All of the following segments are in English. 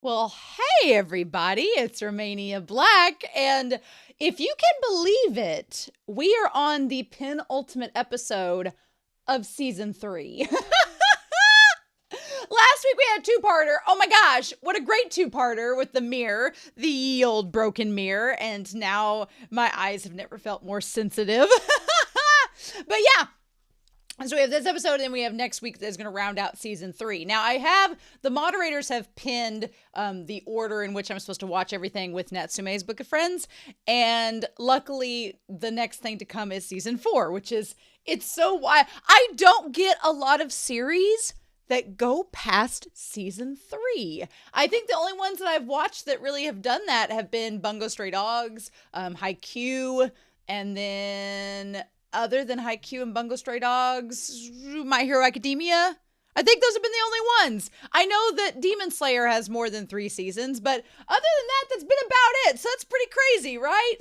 Well, hey everybody, it's Romania Black, and if you can believe it, we are on the penultimate episode of season 3. Last week we had a two-parter. Oh my gosh, what a great two-parter with the mirror, the old broken mirror, and now my eyes have never felt more sensitive. But yeah, so we have this episode, and we have next week that's going to round out season 3. Now, the moderators have pinned the order in which I'm supposed to watch everything with Natsume's Book of Friends, and luckily, the next thing to come is season 4, it's so wild. I don't get a lot of series that go past season 3. I think the only ones that I've watched that really have done that have been Bungo Stray Dogs, Haikyuu, and then other than Haikyuu and Bungo Stray Dogs, My Hero Academia. I think those have been the only ones. I know that Demon Slayer has more than 3 seasons, but other than that, that's been about it. So that's pretty crazy, right?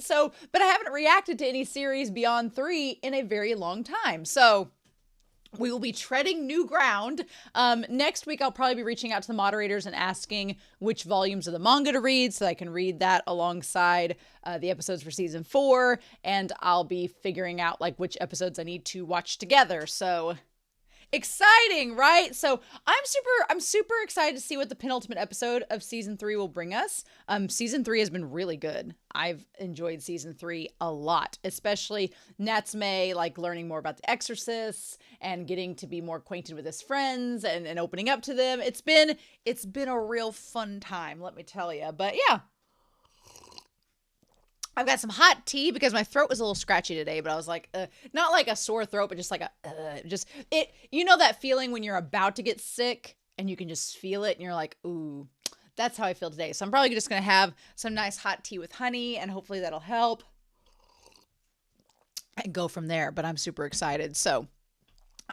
But I haven't reacted to any series beyond 3 in a very long time. So we will be treading new ground. Next week, I'll probably be reaching out to the moderators and asking which volumes of the manga to read so I can read that alongside the episodes for season 4. And I'll be figuring out which episodes I need to watch together. So exciting, right? So I'm super excited to see what the penultimate episode of season 3 will bring us. Season 3 has been really good. I've enjoyed season 3 a lot, especially Natsume, learning more about the exorcists and getting to be more acquainted with his friends and opening up to them. It's been a real fun time, let me tell you. But yeah, I've got some hot tea because my throat was a little scratchy today, but I was not like a sore throat, but just that feeling when you're about to get sick and you can just feel it and you're like, ooh, that's how I feel today. So I'm probably just going to have some nice hot tea with honey and hopefully that'll help and go from there. But I'm super excited. So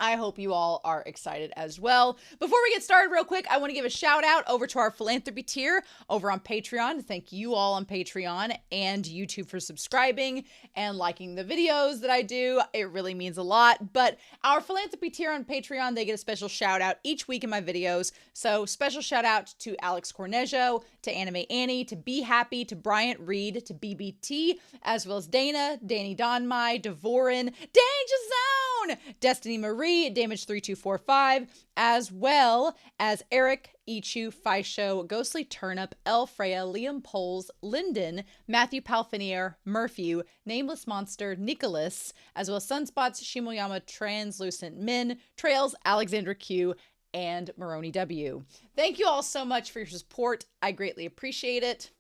I hope you all are excited as well. Before we get started real quick, I want to give a shout out over to our philanthropy tier over on Patreon. Thank you all on Patreon and YouTube for subscribing and liking the videos that I do. It really means a lot. But our philanthropy tier on Patreon, they get a special shout out each week in my videos. So special shout out to Alex Cornejo, to Anime Annie, to Be Happy, to Bryant Reed, to BBT, as well as Dana, Danny Donmai, Devorin, Danger Zone, Destiny Marie, Damage 3245, as well as Eric, Ichu, Faisho, Ghostly Turnip, El Freya, Liam Poles, Linden, Matthew Palfinier, Murphy, Nameless Monster, Nicholas, as well as Sunspots, Shimoyama, Translucent Min, Trails, Alexandra Q, and Maroni W. Thank you all so much for your support. I greatly appreciate it.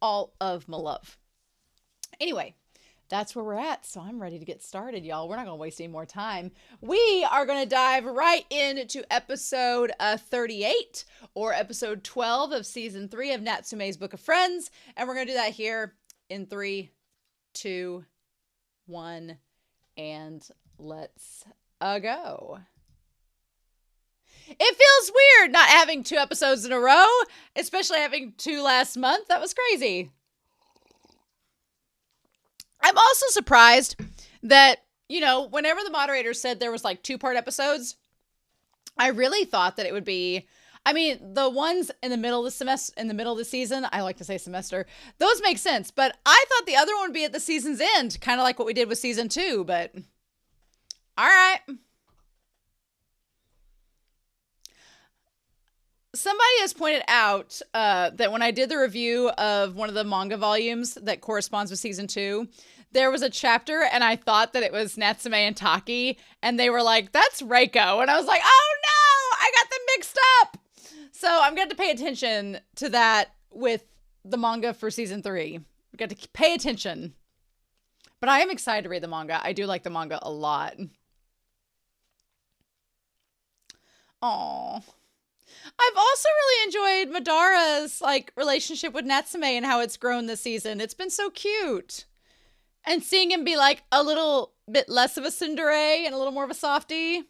All of my love. Anyway, that's where we're at. So I'm ready to get started, y'all. We're not going to waste any more time. We are going to dive right into episode 38 or episode 12 of season 3 of Natsume's Book of Friends. And we're going to do that here in 3, 2, 1, and let's go. It feels weird not having 2 episodes in a row, especially having 2 last month. That was crazy. I'm also surprised that, whenever the moderator said there was 2-part episodes, I really thought that it would be, the ones in the middle of the semester, in the middle of the season, I like to say semester, those make sense. But I thought the other one would be at the season's end, kind of like what we did with season 2, but all right. Somebody has pointed out that when I did the review of one of the manga volumes that corresponds with season 2, there was a chapter and I thought that it was Natsume and Taki, and they were like, that's Reiko. And I was like, oh no, I got them mixed up. So I'm going to pay attention to that with the manga for season 3. We've got to pay attention. But I am excited to read the manga. I do like the manga a lot. Aww. I've also really enjoyed Madara's relationship with Natsume and how it's grown this season. It's been so cute. And seeing him be a little bit less of a tsundere and a little more of a softie.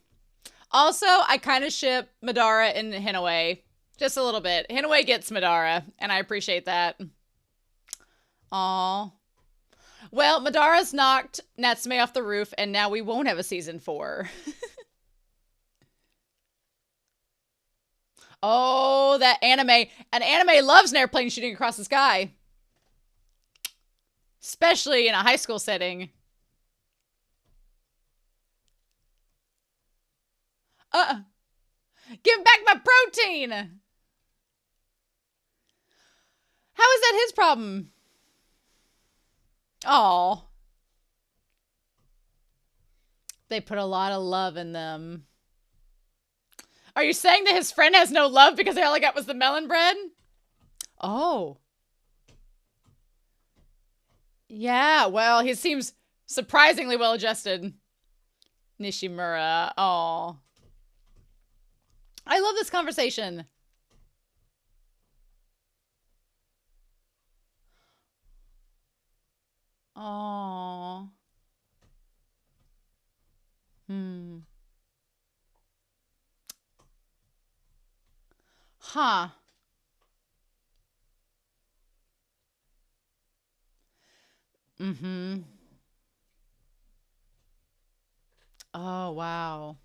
Also, I kind of ship Madara and Hinoue. Just a little bit. Hinoue gets Madara, and I appreciate that. Aww. Well, Madara's knocked Natsume off the roof, and now we won't have a season 4. Oh, that anime. An anime loves an airplane shooting across the sky. Especially in a high school setting. Give back my protein! How is that his problem? Oh. They put a lot of love in them. Are you saying that his friend has no love because all I got was the melon bread? Oh. Yeah, well, he seems surprisingly well adjusted. Nishimura. Oh. I love this conversation. Oh. Huh. Mm-hmm. Oh, wow.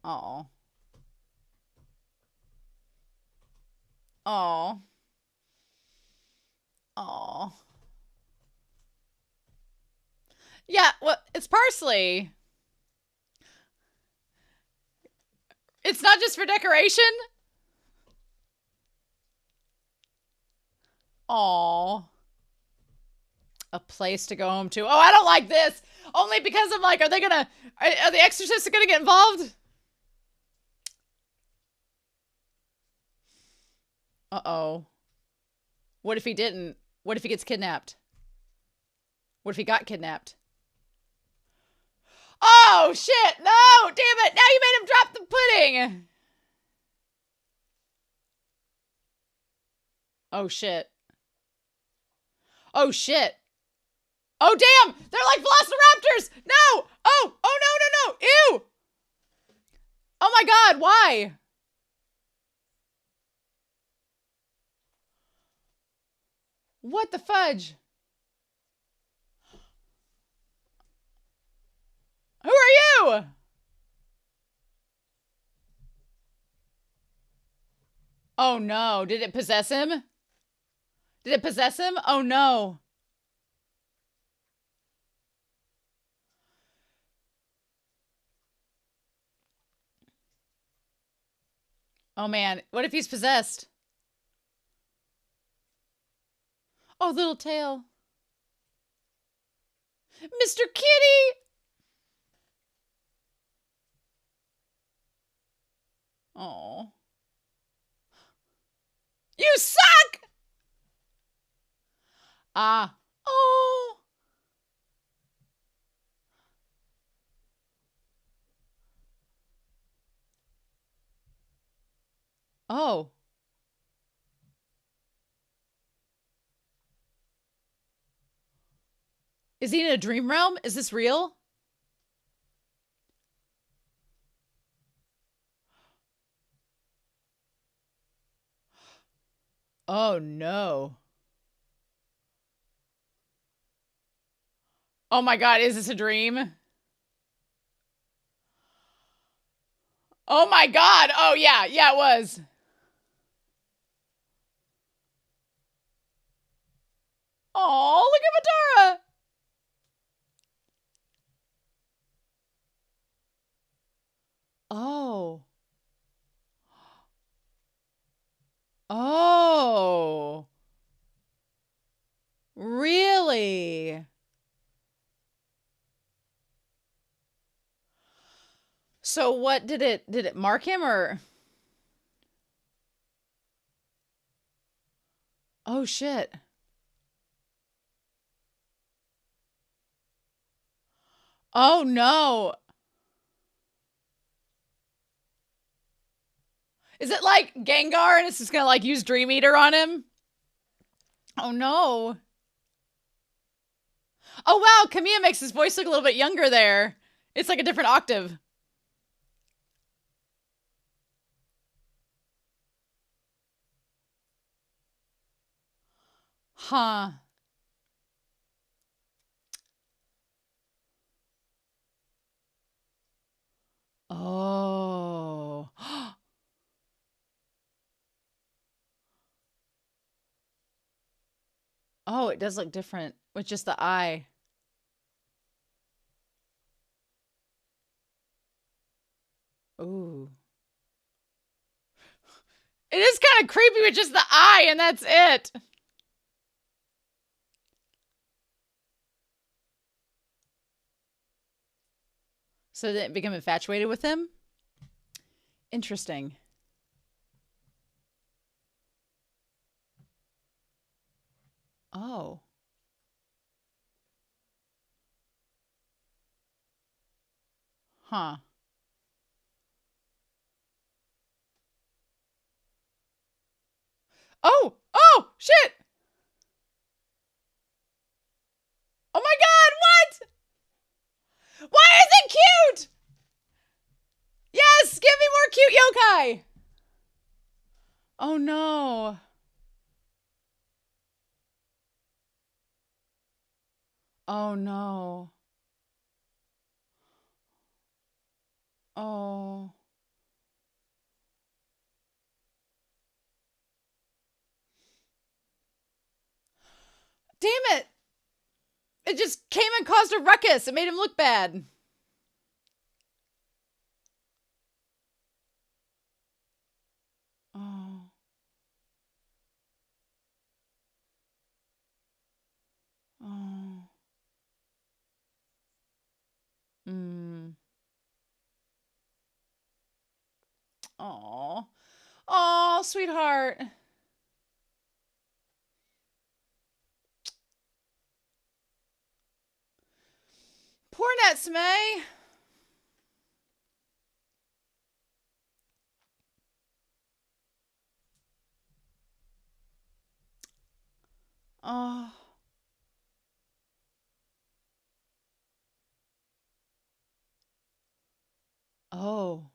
Oh. Oh. Oh. Yeah, well, it's parsley. It's not just for decoration? Oh. A place to go home to. Oh, I don't like this. Only because I'm like, are the exorcists gonna get involved? Uh-oh. What if he didn't? What if he gets kidnapped? What if he got kidnapped? Oh, shit! No! Damn it! Now you made him drop the pudding! Oh, shit. Oh, shit. Oh, damn! They're like velociraptors! No! Oh! Oh, no, no, no! Ew! Oh my god, why? What the fudge? Who are you? Oh no, did it possess him? Did it possess him? Oh no. Oh man, what if he's possessed? Oh, little tail. Mr. Kitty! Oh. You suck! Ah. Oh. Oh. Is he in a dream realm? Is this real? Oh no. Oh my god, is this a dream? Oh my god. Oh yeah, yeah it was. Oh, look at Madara. Oh. Oh. Really? So what did it mark him or? Oh shit. Oh no. Is it like Gengar and it's just gonna like use Dream Eater on him? Oh no. Oh wow, Kamiya makes his voice look a little bit younger there. It's like a different octave. Huh. Oh. Oh, it does look different with just the eye. Ooh. It is kind of creepy with just the eye, and that's it. So they become infatuated with him? Interesting. Oh. Huh. Oh! Oh! Shit! Oh my god, what? Why is it cute? Yes! Give me more cute yokai! Oh no. Oh no. Oh. Damn it! It just came and caused a ruckus. It made him look bad. Oh. Oh. Mm. Oh. Oh, sweetheart. Poor Natsume. Oh. Oh.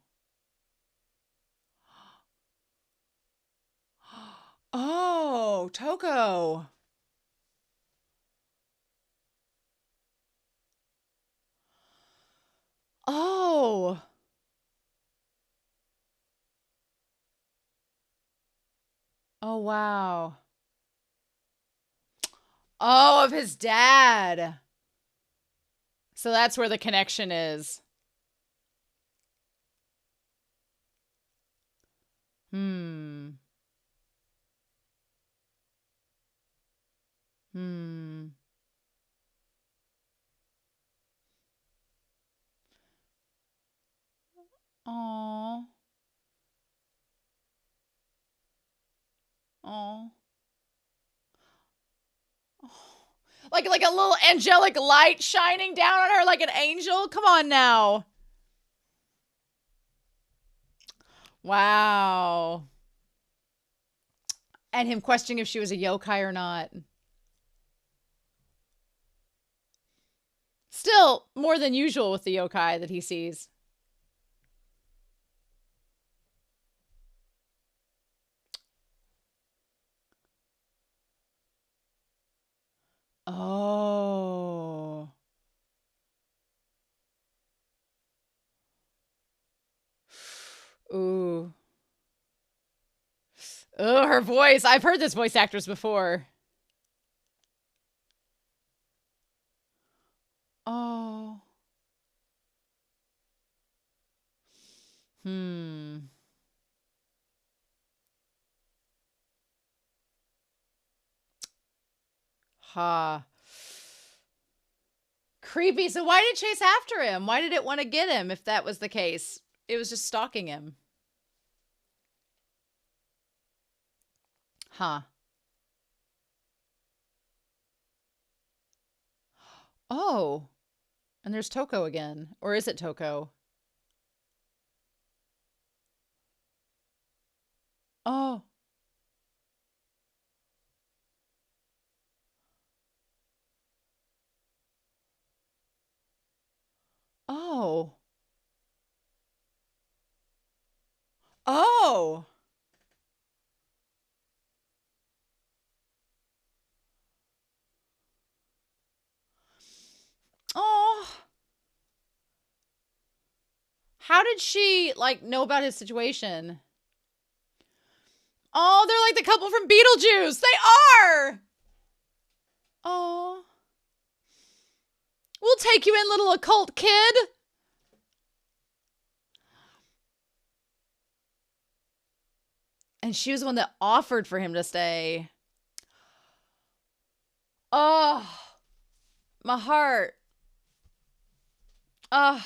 Oh, Toko. Oh. Oh, wow. Oh, of his dad. So that's where the connection is. Hmm. Hmm. Oh. Oh. Like a little angelic light shining down on her like an angel. Come on now. Wow. And him questioning if she was a yokai or not. Still more than usual with the yokai that he sees. Oh. Ooh. Oh, her voice. I've heard this voice actress before. Oh. Hmm. Ha. Creepy. So why did it chase after him? Why did it want to get him if that was the case? It was just stalking him. Huh. Oh. And there's Toko again. Or is it Toko? Oh. Oh. Oh. Oh. How did she, like, know about his situation? Oh, they're like the couple from Beetlejuice. They are. Oh. We'll take you in, little occult kid. And she was the one that offered for him to stay. Oh. My heart. Oh.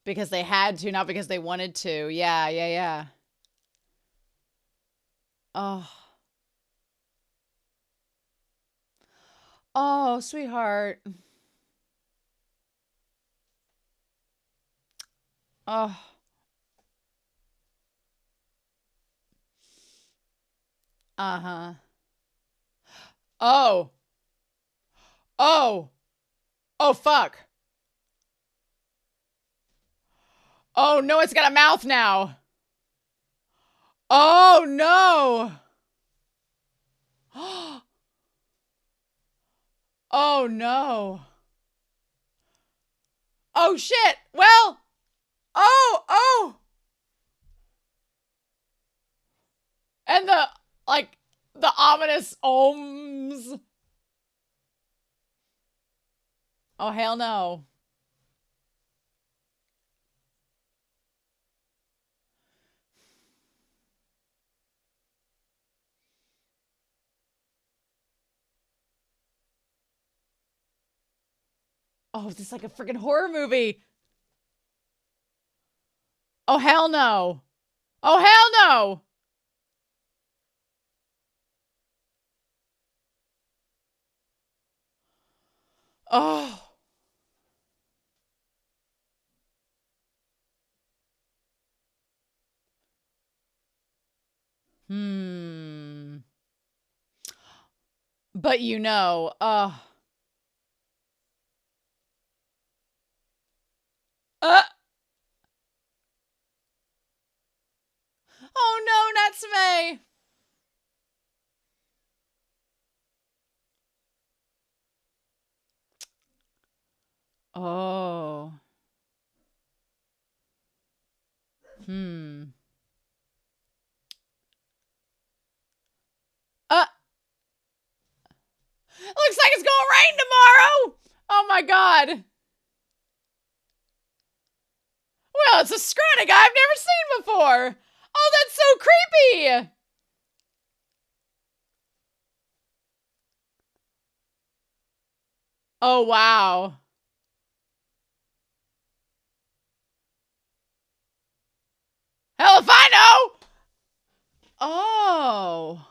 Because they had to, not because they wanted to. Yeah, yeah, yeah. Oh. Oh, sweetheart. Oh. Uh-huh. Oh. Oh. Oh, fuck. Oh, no, it's got a mouth now. Oh, no. Oh, no. Oh, shit. Well. Oh. And the, like, the ominous ohms. Oh, hell no. Oh, this is like a freaking horror movie. Oh, hell no. Oh, hell no. Oh. But you know, oh no, Natsume. Oh. Looks like it's gonna rain tomorrow. Oh my god. Well, it's a scrawny guy I've never seen before. Oh, that's so creepy. Oh, wow. Hell if I know. Oh.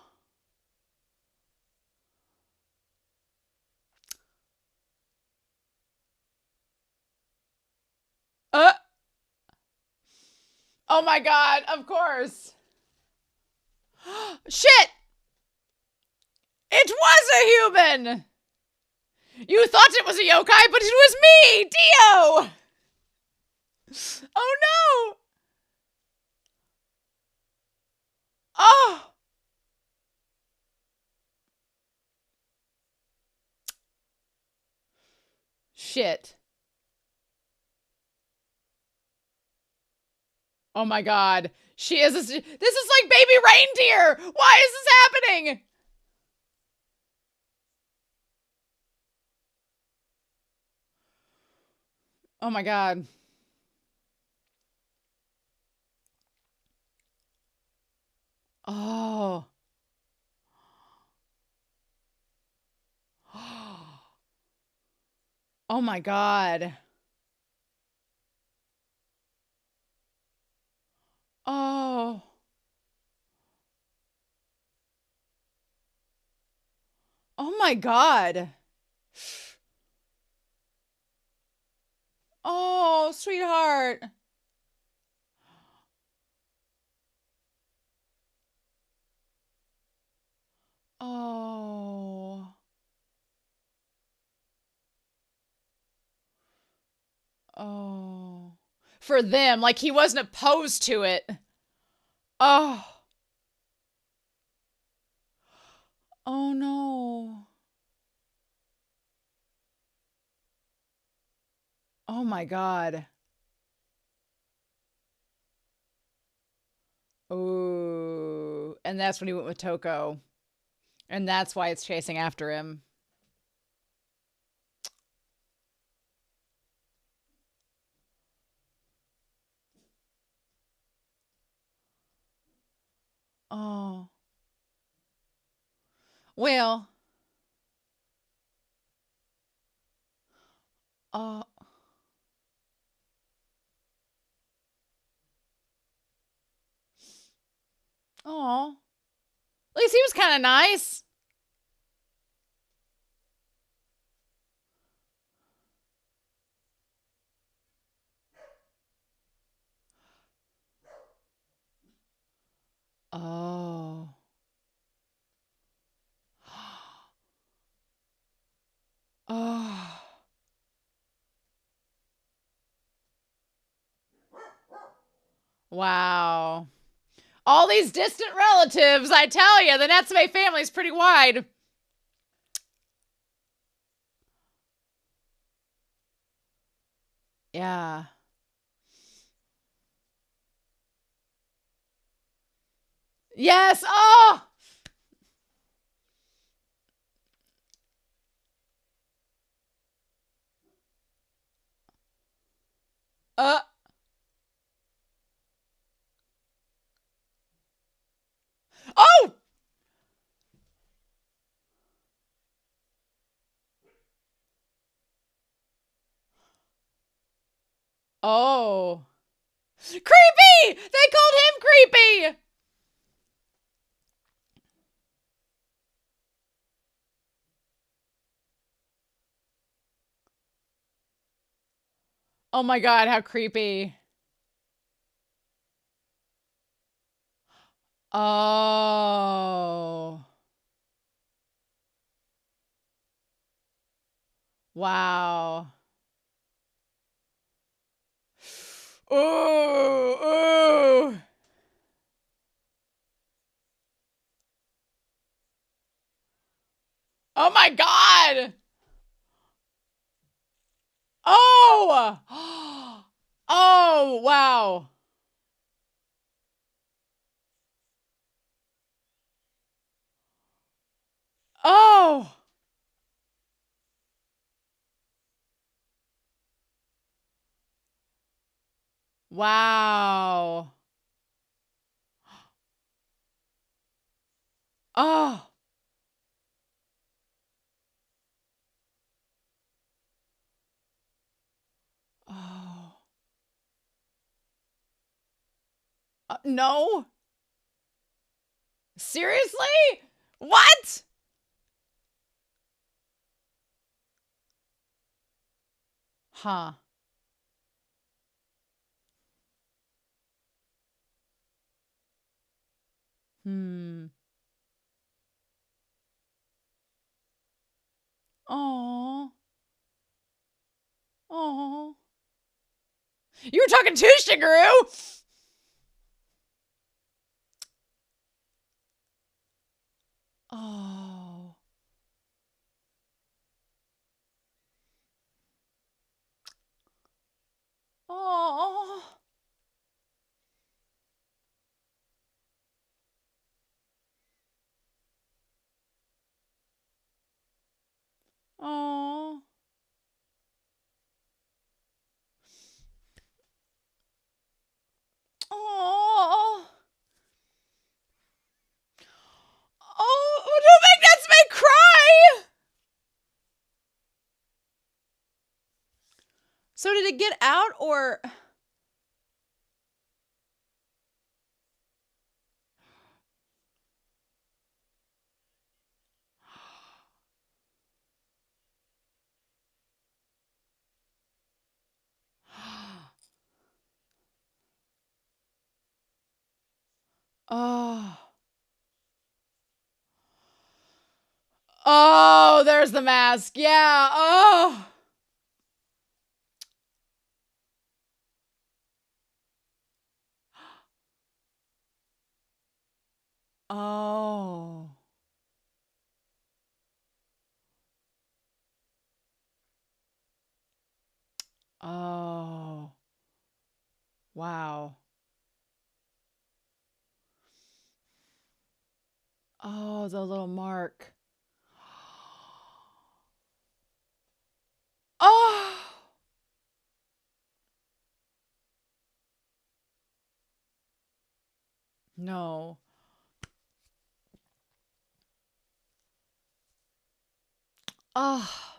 Oh my god, of course. Shit! It was a human! You thought it was a yokai, but it was me, Dio! Oh no! Oh! Shit. Oh my god. She is this is like baby reindeer! Why is this happening? Oh my god. Oh. Oh my god. Oh. Oh my god. Oh, sweetheart. Oh. Oh. For them, like he wasn't opposed to it. Oh. Oh no. Oh my God. Ooh. And that's when he went with Toko. And that's why it's chasing after him. Oh. Well. Oh. Oh. At least he was kind of nice. Oh. Oh. Wow. All these distant relatives, I tell you, the Natsume family's pretty wide. Yeah. Yes. Oh. Uh. Oh. Oh. Creepy! They called him creepy! Oh my God, how creepy. Oh. Wow. Ooh, ooh. Oh my God. Oh. Oh, wow. Oh. Wow. Oh. Oh. No. Seriously? What? Huh. Hmm. Oh. Oh. You were talking to Shigeru. Oh. Oh. Oh. Oh. Oh, don't make Natsume cry! So did it get out or... Oh. Oh, there's the mask. Yeah. Oh. Oh. Oh. Wow. Oh, the little mark. Oh. No. Oh.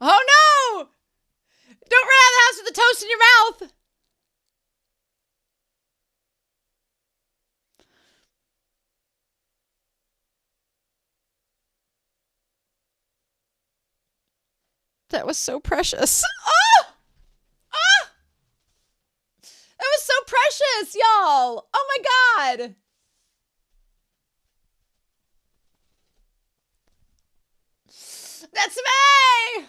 Oh no! Don't run out of the house with the toast in your mouth! That was so precious. Oh! Oh! That was so precious, y'all! Oh my god! That's me!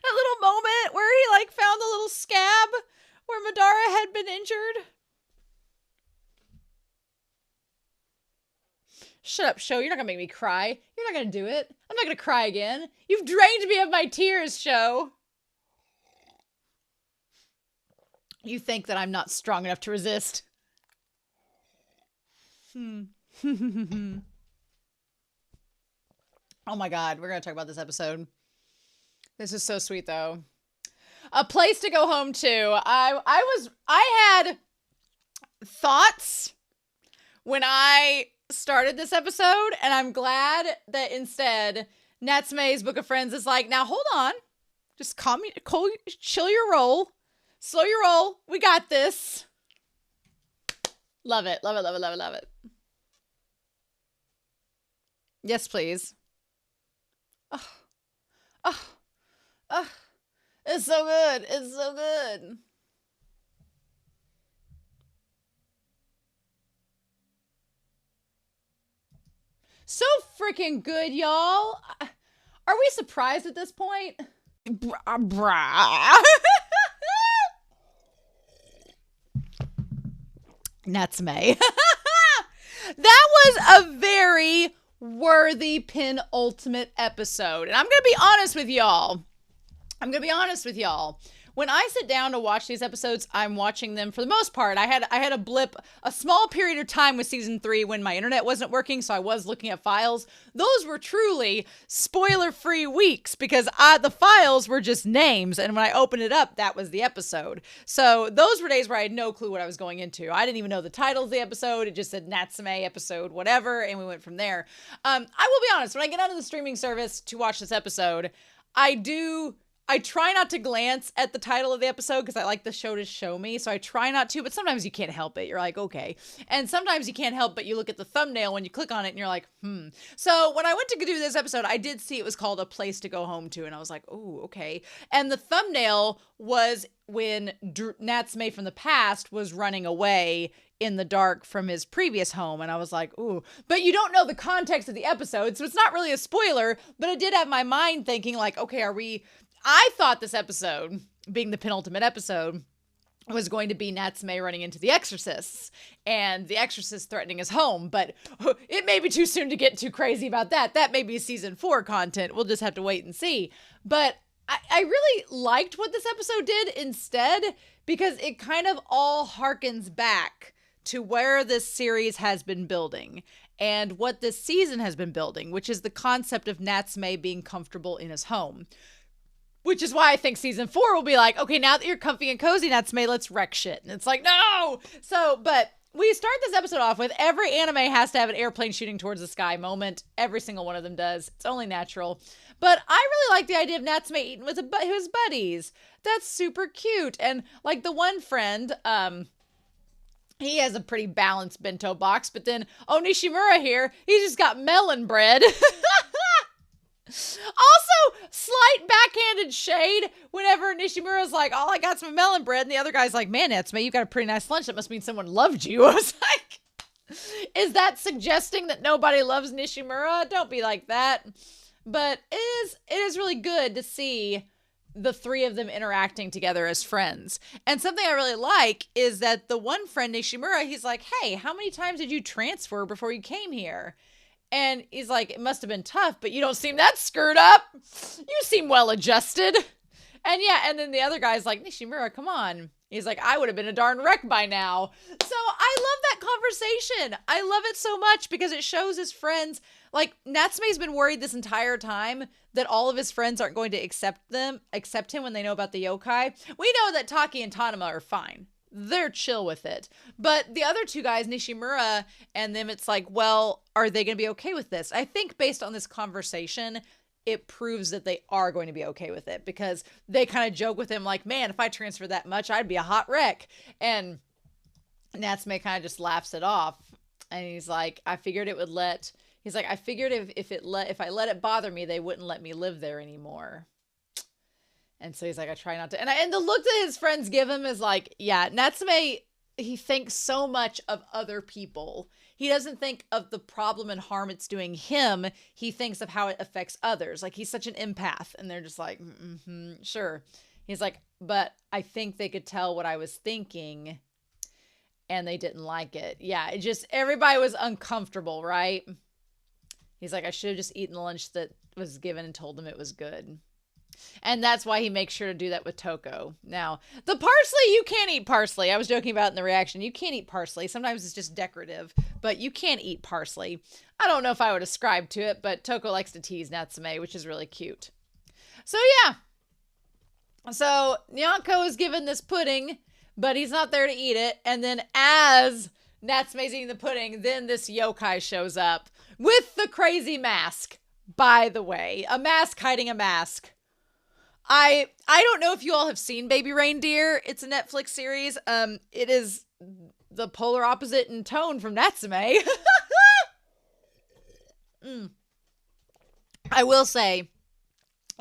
That little moment where he like found the little scab where Madara had been injured. Shut up, Sho. You're not gonna make me cry. You're not gonna do it. I'm not gonna cry again. You've drained me of my tears, Sho. You think that I'm not strong enough to resist. Oh my god, we're gonna talk about this episode. This is so sweet, though. A place to go home to. I had thoughts when I started this episode, and I'm glad that instead Natsume's Book of Friends is like, now hold on. Just chill your roll. Slow your roll. We got this. Love it. Love it, love it, love it, love it. Yes, please. Oh. Oh. Oh. It's so good. It's so good. So freaking good, y'all. Are we surprised at this point? Natsume. That was a very worthy penultimate episode. And I'm going to be honest with y'all. When I sit down to watch these episodes, I'm watching them for the most part. I had a blip, a small period of time with season 3 when my internet wasn't working, so I was looking at files. Those were truly spoiler-free weeks because the files were just names, and when I opened it up, that was the episode. So those were days where I had no clue what I was going into. I didn't even know the title of the episode. It just said Natsume episode, whatever, and we went from there. I will be honest, when I get onto the streaming service to watch this episode, I try not to glance at the title of the episode because I like the show to show me, so I try not to, but sometimes you can't help it. You're like, okay. And sometimes you can't help but you look at the thumbnail when you click on it and you're like, So when I went to do this episode, I did see it was called A Place to Go Home To, and I was like, oh, okay. And the thumbnail was when Natsume from the past was running away in the dark from his previous home, and I was like, ooh. But you don't know the context of the episode, so it's not really a spoiler, but it did have my mind thinking like, okay, I thought this episode, being the penultimate episode, was going to be Natsume running into the exorcists and the exorcist threatening his home, but it may be too soon to get too crazy about that. That may be season 4 content. We'll just have to wait and see. But I really liked what this episode did instead, because it kind of all harkens back to where this series has been building and what this season has been building, which is the concept of Natsume being comfortable in his home. Which is why I think season 4 will be like, okay, now that you're comfy and cozy, Natsume, let's wreck shit. And it's like, no! So, but we start this episode off with every anime has to have an airplane shooting towards the sky moment. Every single one of them does. It's only natural. But I really like the idea of Natsume eating with his buddies. That's super cute. And like the one friend, he has a pretty balanced bento box, but then, Nishimura here, he's just got melon bread. Also, slight backhanded shade whenever Nishimura's like, all I got some melon bread, and the other guy's like, man, Natsume, you've got a pretty nice lunch. That must mean someone loved you. I was like, is that suggesting that nobody loves Nishimura? Don't be like that. But it is really good to see the three of them interacting together as friends. And something I really like is that the one friend, Nishimura, he's like, hey, how many times did you transfer before you came here? And he's like, it must have been tough, but you don't seem that screwed up. You seem well adjusted. And yeah, and then the other guy's like, Nishimura, come on. He's like, I would have been a darn wreck by now. So I love that conversation. I love it so much because it shows his friends. Like, Natsume's been worried this entire time that all of his friends aren't going to accept him when they know about the yokai. We know that Taki and Tanama are fine. They're chill with it. But the other two guys, Nishimura and them, it's like, well, are they going to be okay with this? I think based on this conversation, it proves that they are going to be okay with it because they kind of joke with him like, man, if I transfer that much, I'd be a hot wreck. And Natsume kind of just laughs it off. And he's like, I figured if I let it bother me, they wouldn't let me live there anymore. And so he's like, I try not to. And the look that his friends give him is like, yeah, Natsume, he thinks so much of other people. He doesn't think of the problem and harm it's doing him. He thinks of how it affects others. Like, he's such an empath. And they're just like, sure. He's like, but I think they could tell what I was thinking and they didn't like it. Yeah, everybody was uncomfortable, right? He's like, I should have just eaten the lunch that was given and told them it was good. And that's why he makes sure to do that with Toko. Now, the parsley, you can't eat parsley. I was joking about it in the reaction. You can't eat parsley. Sometimes it's just decorative, but you can't eat parsley. I don't know if I would ascribe to it, but Toko likes to tease Natsume, which is really cute. So, yeah. So, Nyanko is given this pudding, but he's not there to eat it. And then as Natsume's eating the pudding, then this yokai shows up with the crazy mask, by the way. A mask hiding a mask. I don't know if you all have seen Baby Reindeer. It's a Netflix series. It is the polar opposite in tone from Natsume. I will say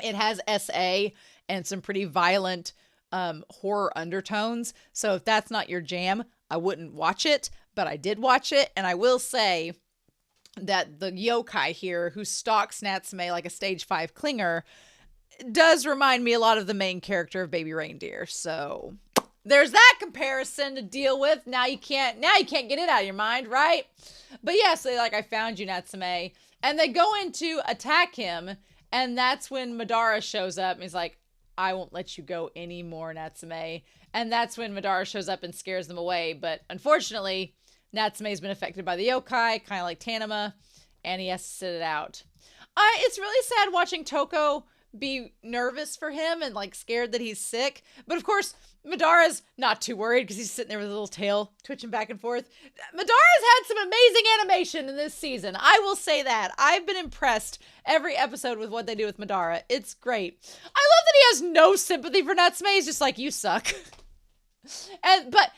it has SA and some pretty violent horror undertones. So if that's not your jam, I wouldn't watch it, but I did watch it. And I will say that the yokai here who stalks Natsume like a stage 5 clinger does remind me a lot of the main character of Baby Reindeer. So there's that comparison to deal with. Now you can't get it out of your mind, right? But yes, they're like, I found you, Natsume. And they go in to attack him. And that's when Madara shows up and he's like, I won't let you go anymore, Natsume. And that's when Madara shows up and scares them away. But unfortunately, Natsume's been affected by the yokai, kind of like Tanama, and he has to sit it out. It's really sad watching Toko be nervous for him and like scared that he's sick. But of course, Madara's not too worried because he's sitting there with a little tail twitching back and forth. Madara's had some amazing animation in this season. I will say that. I've been impressed every episode with what they do with Madara. It's great. I love that he has no sympathy for Natsume. He's just like, you suck. But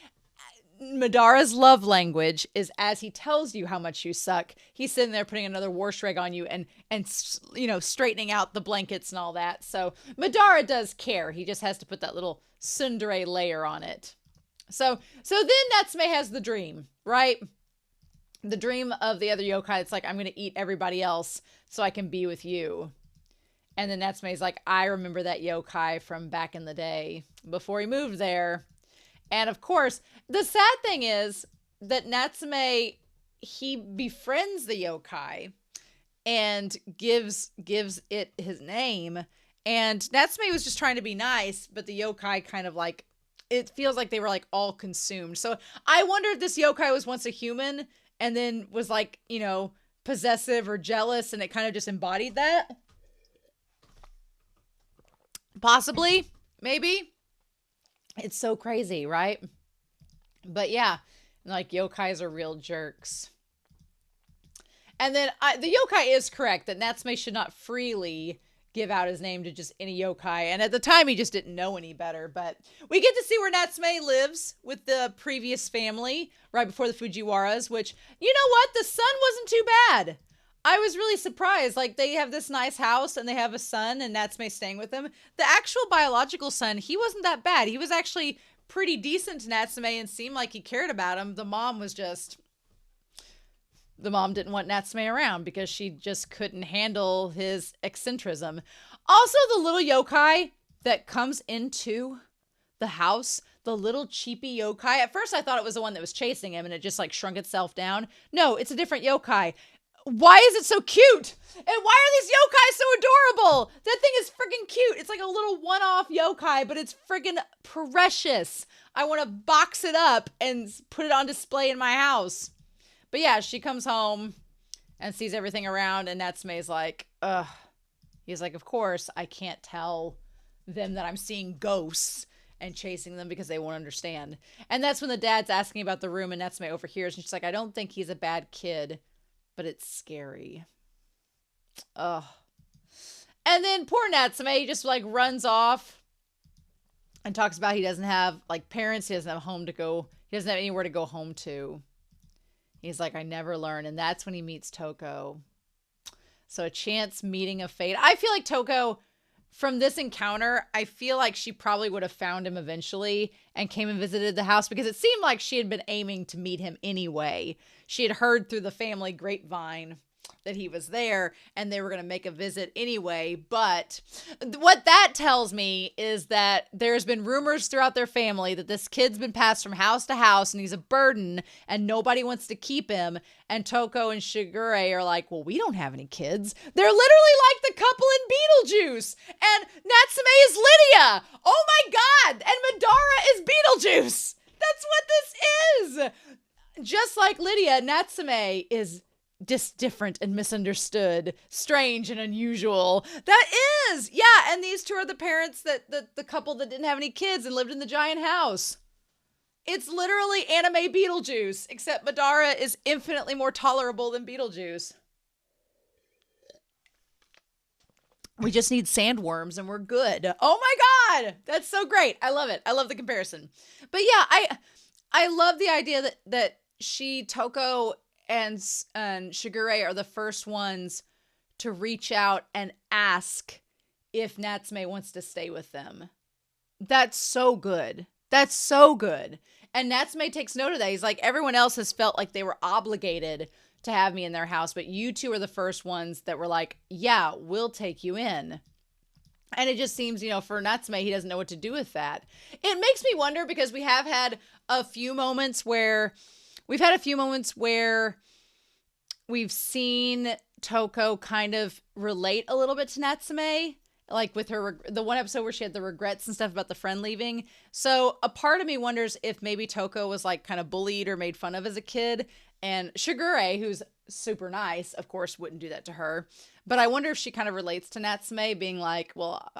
Madara's love language is as he tells you how much you suck, he's sitting there putting another war shreg on you and straightening out the blankets and all that. So Madara does care. He just has to put that little tsundere layer on it. So then Natsume has the dream, right? The dream of the other yokai. It's like, I'm going to eat everybody else so I can be with you. And then Natsume's like, I remember that yokai from back in the day before he moved there. And of course, the sad thing is that Natsume, he befriends the yokai and gives it his name. And Natsume was just trying to be nice, but the yokai kind of like, it feels like they were like all consumed. So I wonder if this yokai was once a human and then was like, possessive or jealous and it kind of just embodied that. Possibly, maybe. It's so crazy, right? But yeah, like yokais are real jerks. And then the yokai is correct that Natsume should not freely give out his name to just any yokai. And at the time, he just didn't know any better. But we get to see where Natsume lives with the previous family right before the Fujiwaras, which, you know what? The son wasn't too bad. I was really surprised. Like, they have this nice house and they have a son and Natsume staying with them. The actual biological son, he wasn't that bad. He was actually pretty decent to Natsume and seemed like he cared about him. The mom was just the mom didn't want Natsume around because she just couldn't handle his eccentricism. Also, the little yokai that comes into the house, the little cheapy yokai. At first, I thought it was the one that was chasing him and it just like shrunk itself down. No, it's a different yokai. Why is it so cute? And why are these yokai so adorable? That thing is freaking cute. It's like a little one-off yokai, but it's freaking precious. I want to box it up and put it on display in my house. But yeah, she comes home and sees everything around, and Natsume's like, ugh. He's like, of course, I can't tell them that I'm seeing ghosts and chasing them because they won't understand. And that's when the dad's asking about the room, and Natsume overhears, and she's like, I don't think he's a bad kid, but it's scary. Ugh. And then poor Natsume just like runs off and talks about he doesn't have like parents, he doesn't have home to go, he doesn't have anywhere to go home to. He's like, I never learn. And that's when he meets Toko. So a chance meeting of fate. I feel like Toko, from this encounter, I feel like she probably would have found him eventually and came and visited the house because it seemed like she had been aiming to meet him anyway. She had heard through the family grapevine that he was there and they were going to make a visit anyway. But what that tells me is that there's been rumors throughout their family that this kid's been passed from house to house and he's a burden and nobody wants to keep him. And Toko and Shigure are like, well, we don't have any kids. They're literally like the couple in Beetlejuice. And Natsume is Lydia. Oh my God. And Madara is Beetlejuice. That's what this is. Just like Lydia, Natsume is just different and misunderstood, strange and unusual. That is, yeah. And these two are the parents that the couple that didn't have any kids and lived in the giant house. It's literally anime Beetlejuice, except Madara is infinitely more tolerable than Beetlejuice. We just need sandworms and we're good. Oh my God, that's so great. I love it. I love the comparison. But yeah, I love the idea that Toko and Shigure are the first ones to reach out and ask if Natsume wants to stay with them. That's so good. That's so good. And Natsume takes note of that. He's like, everyone else has felt like they were obligated to have me in their house, but you two are the first ones that were like, yeah, we'll take you in. And it just seems, for Natsume, he doesn't know what to do with that. It makes me wonder because we have had a few moments where we've seen Toko kind of relate a little bit to Natsume, like with the one episode where she had the regrets and stuff about the friend leaving. So a part of me wonders if maybe Toko was like kind of bullied or made fun of as a kid. And Shigure, who's super nice, of course, wouldn't do that to her. But I wonder if she kind of relates to Natsume being like, well,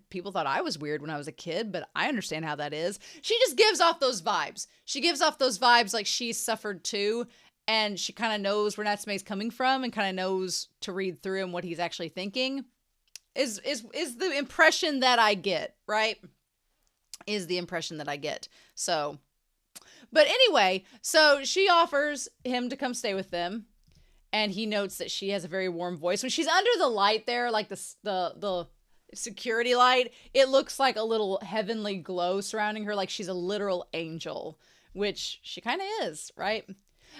people thought I was weird when I was a kid, but I understand how that is. She just gives off those vibes. She gives off those vibes like she's suffered too. And she kind of knows where Natsume's coming from and kind of knows to read through him what he's actually thinking. Is the impression that I get, right? Is the impression that I get. So, but anyway, so she offers him to come stay with them. And he notes that she has a very warm voice. When she's under the light there, like the security light, it looks like a little heavenly glow surrounding her, like she's a literal angel, which she kind of is, right?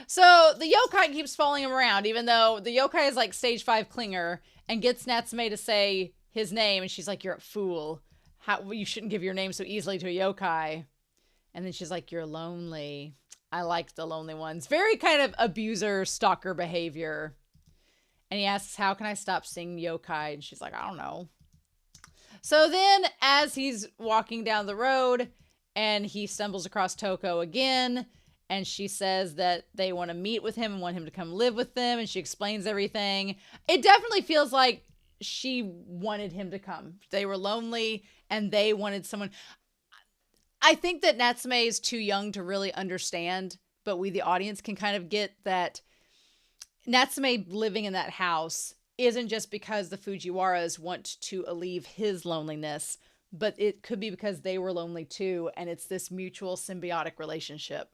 So the yokai keeps following him around, even though the yokai is like stage 5 clinger and gets Natsume to say his name. And she's like, you're a fool. You shouldn't give your name so easily to a yokai. And then she's like, you're lonely. I like the lonely ones. Very kind of abuser, stalker behavior. And he asks, how can I stop seeing yokai? And she's like, I don't know. So then as he's walking down the road and he stumbles across Toko again, and she says that they want to meet with him and want him to come live with them. And she explains everything. It definitely feels like she wanted him to come. They were lonely and they wanted someone. I think that Natsume is too young to really understand, but we, the audience, can kind of get that Natsume living in that house isn't just because the Fujiwaras want to alleviate his loneliness, but it could be because they were lonely too. And it's this mutual symbiotic relationship.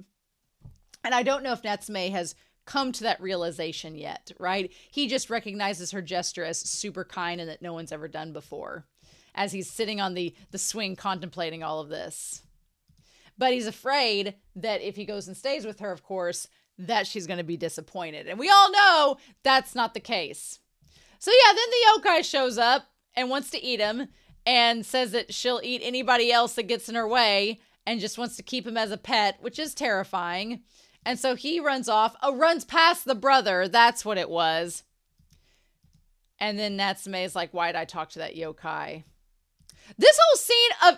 And I don't know if Natsume has come to that realization yet, right? He just recognizes her gesture as super kind and that no one's ever done before, as he's sitting on the swing contemplating all of this. But he's afraid that if he goes and stays with her, of course, that she's going to be disappointed. And we all know that's not the case. So yeah, then the yokai shows up and wants to eat him and says that she'll eat anybody else that gets in her way and just wants to keep him as a pet, which is terrifying. And so he runs off. Oh, runs past the brother. That's what it was. And then Natsume is like, why did I talk to that yokai? This whole scene of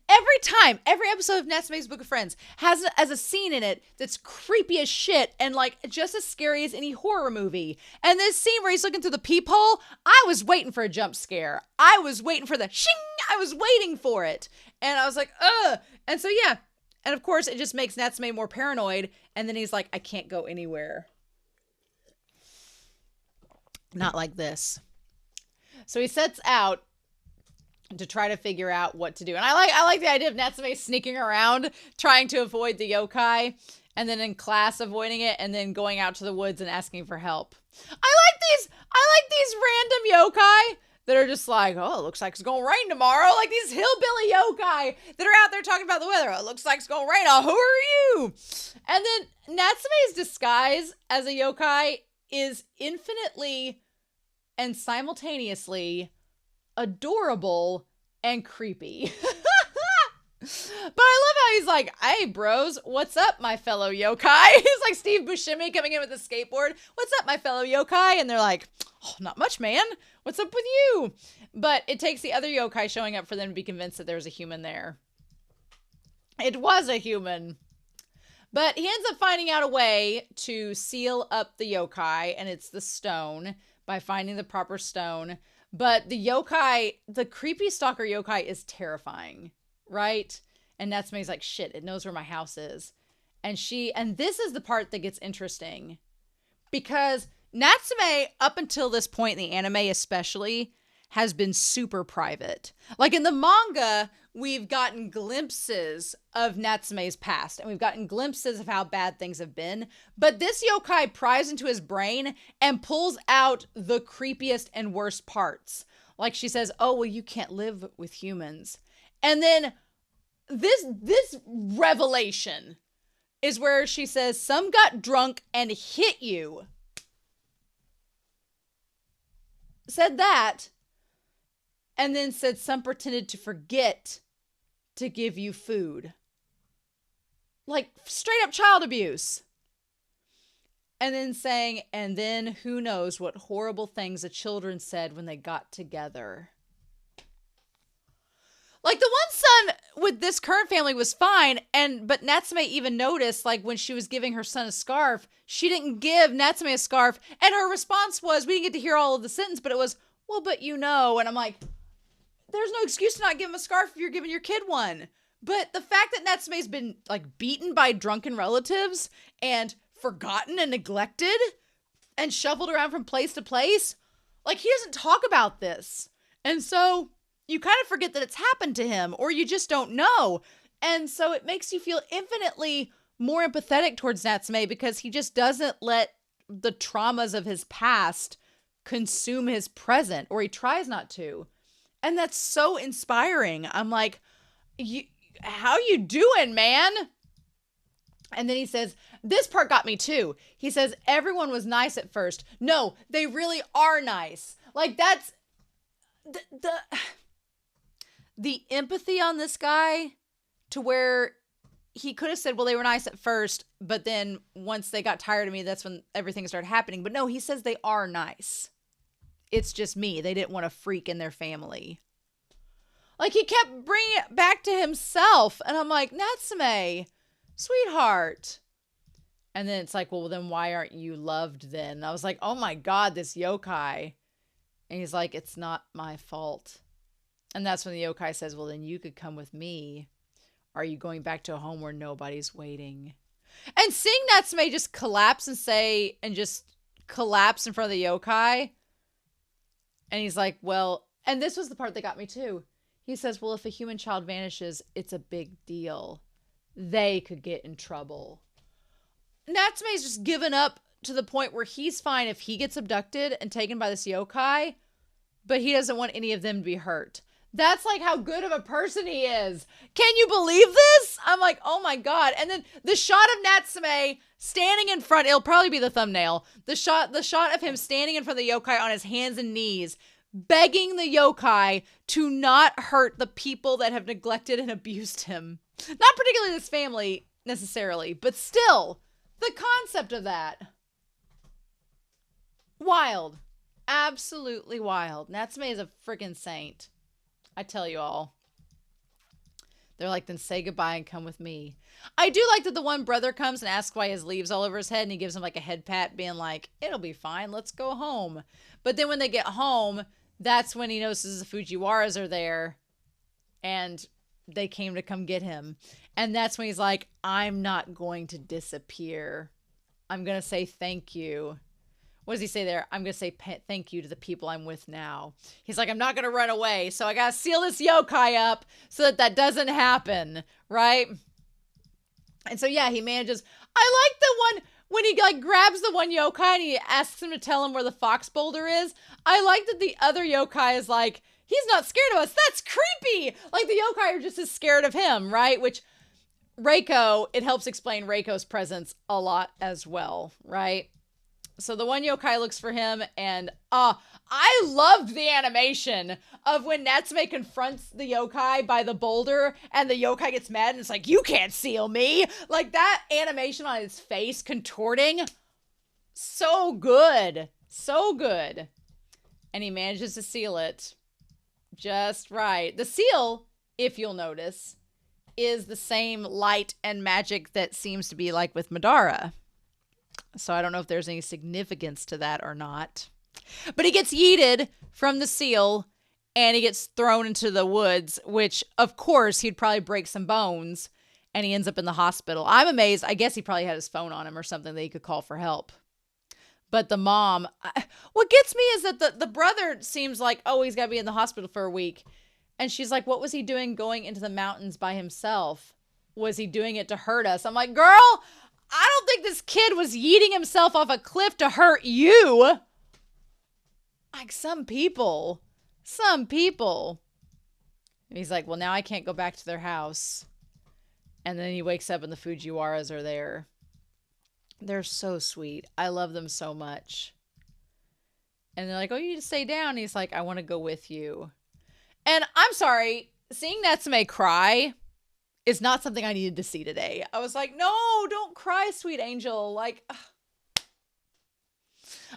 every episode of Natsume's Book of Friends has a scene in it that's creepy as shit and like just as scary as any horror movie. And this scene where he's looking through the peephole, I was waiting for a jump scare. I was waiting for the shing. I was waiting for it. And I was like, ugh. And so, yeah. And of course, it just makes Natsume more paranoid. And then he's like, I can't go anywhere. Not like this. So he sets out to try to figure out what to do. And I like the idea of Natsume sneaking around, trying to avoid the yokai, and then in class avoiding it, and then going out to the woods and asking for help. I like these random yokai that are just like, oh, it looks like it's gonna rain tomorrow. Like these hillbilly yokai that are out there talking about the weather. Oh, it looks like it's gonna rain. Oh, who are you? And then Natsume's disguise as a yokai is infinitely and simultaneously adorable and creepy. But I love how he's like, hey bros, what's up, my fellow yokai? He's like Steve Buscemi coming in with a skateboard. What's up, my fellow yokai? And they're like, oh, not much, man. What's up with you? But it takes the other yokai showing up for them to be convinced that there's a human there. It was a human. But he ends up finding out a way to seal up the yokai, and it's the stone, by finding the proper stone. But the yokai, the creepy stalker yokai is terrifying, right? And Natsume's like, shit, it knows where my house is. And this is the part that gets interesting. Because Natsume, up until this point in the anime especially, has been super private. Like in the manga, we've gotten glimpses of Natsume's past, and we've gotten glimpses of how bad things have been. But this yokai pries into his brain and pulls out the creepiest and worst parts. Like she says, oh, well, you can't live with humans. And then this revelation is where she says, some got drunk and hit you. Said that. And then said some pretended to forget to give you food. Like straight up child abuse. And then saying, and then who knows what horrible things the children said when they got together. Like the one son with this current family was fine. But Natsume even noticed, like when she was giving her son a scarf, she didn't give Natsume a scarf. And her response was, we didn't get to hear all of the sentence, but it was, well, but you know. And I'm like, there's no excuse to not give him a scarf if you're giving your kid one. But the fact that Natsume's been like beaten by drunken relatives and forgotten and neglected and shuffled around from place to place, like he doesn't talk about this. And so you kind of forget that it's happened to him, or you just don't know. And so it makes you feel infinitely more empathetic towards Natsume because he just doesn't let the traumas of his past consume his present, or he tries not to. And that's so inspiring. I'm like, how you doing, man? And then he says, this part got me too. He says, everyone was nice at first. No, they really are nice. Like that's the empathy on this guy to where he could have said, well, they were nice at first, but then once they got tired of me, that's when everything started happening. But no, he says they are nice. It's just me. They didn't want a freak in their family. Like he kept bringing it back to himself. And I'm like, Natsume, sweetheart. And then it's like, well, then why aren't you loved then? And I was like, oh my God, this yokai. And he's like, it's not my fault. And that's when the yokai says, well, then you could come with me. Are you going back to a home where nobody's waiting? And seeing Natsume just collapse and just collapse in front of the yokai. And he's like, well, and this was the part that got me too. He says, well, if a human child vanishes, it's a big deal. They could get in trouble. Natsume's just given up to the point where he's fine if he gets abducted and taken by this yokai, but he doesn't want any of them to be hurt. That's like how good of a person he is. Can you believe this? I'm like, oh my God. And then the shot of Natsume standing in front, it'll probably be the thumbnail. The shot of him standing in front of the yokai on his hands and knees, begging the yokai to not hurt the people that have neglected and abused him. Not particularly this family necessarily, but still, the concept of that. Wild. Absolutely wild. Natsume is a freaking saint. I tell you all. They're like, then say goodbye and come with me. I do like that the one brother comes and asks why his leaves all over his head, and he gives him like a head pat, being like, it'll be fine, let's go home. But then when they get home, that's when he notices the Fujiwaras are there, and they came to come get him. And that's when he's like, I'm not going to disappear. I'm going to say thank you. What does he say there? I'm going to say thank you to the people I'm with now. He's like, I'm not going to run away, so I got to seal this yokai up so that that doesn't happen, right? And so, yeah, he manages. I like the one when he like grabs the one yokai and he asks him to tell him where the fox boulder is. I like that the other yokai is like, he's not scared of us. That's creepy. Like the yokai are just as scared of him, right? Which Reiko, it helps explain Reiko's presence a lot as well, right? So the one yokai looks for him, and I loved the animation of when Natsume confronts the yokai by the boulder, and the yokai gets mad, and it's like, you can't seal me! Like, that animation on his face contorting, so good. So good. And he manages to seal it just right. The seal, if you'll notice, is the same light and magic that seems to be like with Madara. So I don't know if there's any significance to that or not. But he gets yeeted from the seal and he gets thrown into the woods, which, of course, he'd probably break some bones and he ends up in the hospital. I'm amazed. I guess he probably had his phone on him or something that he could call for help. But the mom, what gets me is that the brother seems like, oh, he's got to be in the hospital for a week. And she's like, what was he doing going into the mountains by himself? Was he doing it to hurt us? I'm like, girl, I don't think this kid was yeeting himself off a cliff to hurt you. Like some people. And he's like, well, now I can't go back to their house. And then he wakes up and the Fujiwaras are there. They're so sweet. I love them so much. And they're like, oh, you need to stay down. And he's like, I want to go with you. And I'm sorry, seeing Natsume cry is not something I needed to see today. I was like, no, don't cry, sweet angel. Like, ugh.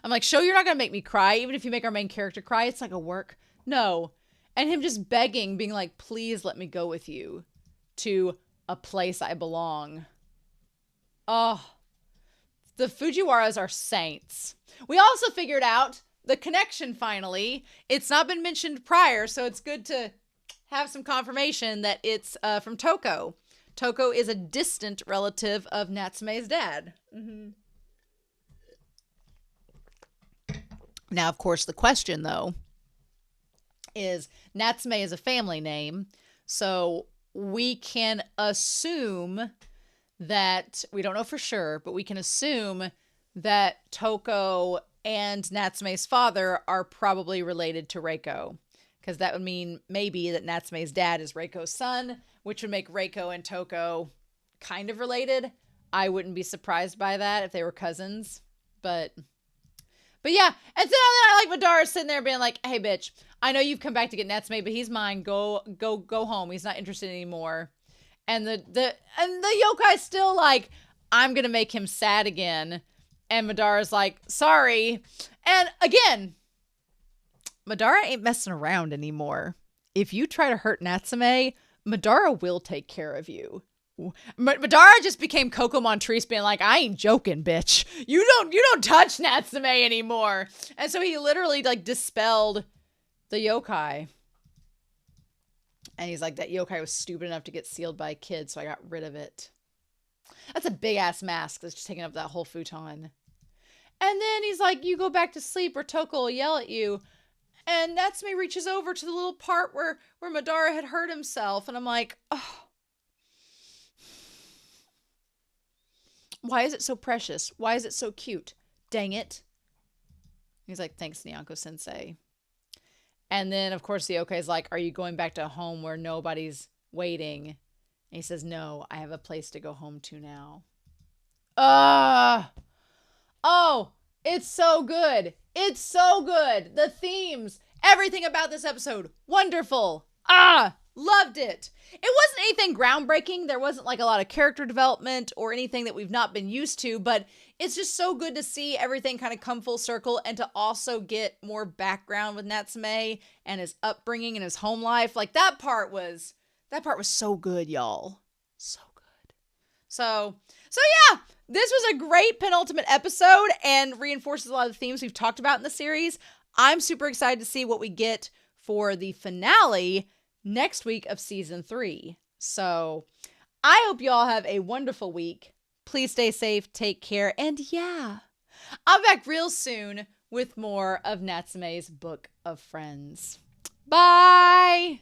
I'm like, show you're not going to make me cry. Even if you make our main character cry, it's like a work. No. And him just begging, being like, please let me go with you to a place I belong. Oh, the Fujiwaras are saints. We also figured out the connection finally. It's not been mentioned prior, so it's good to have some confirmation that it's from Toko. Toko is a distant relative of Natsume's dad. Mm-hmm. Now, of course, the question, though, is Natsume is a family name, so we can assume that, we don't know for sure, but we can assume that Toko and Natsume's father are probably related to Reiko. Because that would mean maybe that Natsume's dad is Reiko's son, which would make Reiko and Toko kind of related. I wouldn't be surprised by that if they were cousins. But yeah. And so I like Madara sitting there being like, hey, bitch, I know you've come back to get Natsume, but he's mine. Go home. He's not interested anymore. And the yokai's still like, I'm going to make him sad again. And Madara's like, sorry. And again, Madara ain't messing around anymore. If you try to hurt Natsume, Madara will take care of you. Madara just became Coco Montrese being like, I ain't joking, bitch. You don't touch Natsume anymore. And so he literally like dispelled the yokai. And he's like, that yokai was stupid enough to get sealed by a kid, so I got rid of it. That's a big ass mask that's just taking up that whole futon. And then he's like, you go back to sleep or Toko will yell at you. And Natsume reaches over to the little part where Madara had hurt himself. And I'm like, oh. Why is it so precious? Why is it so cute? Dang it. He's like, thanks, Nyanko-sensei. And then, of course, the yokai's like, are you going back to a home where nobody's waiting? And he says, no, I have a place to go home to now. Oh, it's so good. It's so good. The themes, everything about this episode, wonderful. Loved it. It wasn't anything groundbreaking. There wasn't like a lot of character development or anything that we've not been used to, but it's just so good to see everything kind of come full circle and to also get more background with Natsume and his upbringing and his home life. Like that part was so good, y'all. So good. So yeah, this was a great penultimate episode and reinforces a lot of the themes we've talked about in the series. I'm super excited to see what we get for the finale next week of season 3. So I hope you all have a wonderful week. Please stay safe, take care, and yeah, I'll be back real soon with more of Natsume's Book of Friends. Bye!